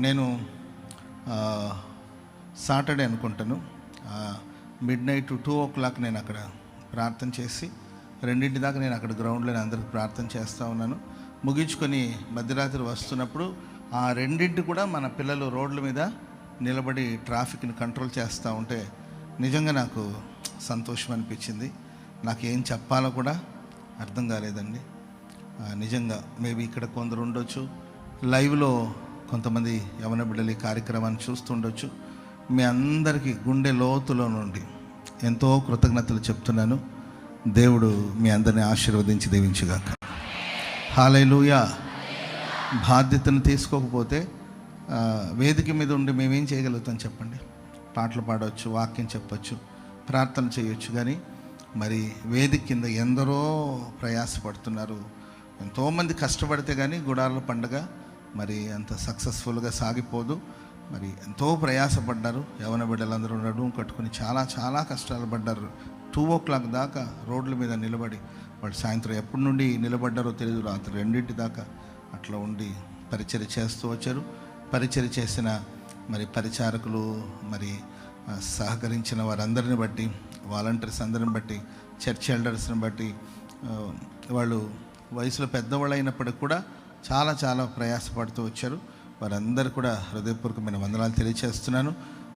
నేను సాటర్డే అనుకుంటాను, midnight 2 o'clock నేను అక్కడ ప్రార్థన చేసి 2 దాకా నేను అక్కడ గ్రౌండ్లో అందరికి ప్రార్థన చేస్తూ ఉన్నాను. ముగించుకొని మధ్యరాత్రి వస్తున్నప్పుడు ఆ 2 కూడా మన పిల్లలు రోడ్ల మీద నిలబడి ట్రాఫిక్ని కంట్రోల్ చేస్తూ ఉంటే నిజంగా నాకు సంతోషం అనిపించింది. నాకు ఏం చెప్పాలో కూడా అర్థం కాలేదండి. నిజంగా మేబీ ఇక్కడ కొందరు ఉండొచ్చు, లైవ్లో కొంతమంది యవన బిడ్డలు ఈ కార్యక్రమాన్ని చూస్తుండొచ్చు. మీ అందరికీ గుండె లోతులో నుండి ఎంతో కృతజ్ఞతలు చెప్తున్నాను. దేవుడు మీ అందరిని ఆశీర్వదించి దీవించుగాక. హల్లెలూయా. బాధ్యతను తీసుకోకపోతే వేదిక మీద ఉండి మేమేం చేయగలుగుతాం చెప్పండి? పాటలు పాడవచ్చు, వాక్యం చెప్పచ్చు, ప్రార్థన చేయొచ్చు. కానీ మరి వేదిక కింద ఎందరో ప్రయాసపడుతున్నారు. ఎంతోమంది కష్టపడితే కానీ గుడాల పండుగ మరి అంత సక్సెస్ఫుల్గా సాగిపోదు. మరి ఎంతో ప్రయాసపడ్డారు యవన బిడ్డలందరూ, నడుము కట్టుకుని చాలా చాలా కష్టాలు పడ్డారు. 2 o'clock దాకా రోడ్ల మీద నిలబడి, వాళ్ళు సాయంత్రం ఎప్పటి నుండి నిలబడ్డారో తెలియదు, రాత్రి 2 దాకా అట్లా ఉండి పరిచర్య చేస్తూ వచ్చారు. పరిచర్య చేసిన మరి పరిచారకులు, మరి సహకరించిన వారందరిని బట్టి, వాలంటీర్స్ అందరిని బట్టి, చర్చ్ ఎల్డర్స్ని బట్టి, వాళ్ళు వయసులో పెద్దవాళ్ళు అయినప్పటికి కూడా చాలా చాలా ప్రయాసపడుతూ వచ్చారు. వారందరూ కూడా హృదయపూర్వకమైన వందనాలు తెలియజేస్తున్నాను.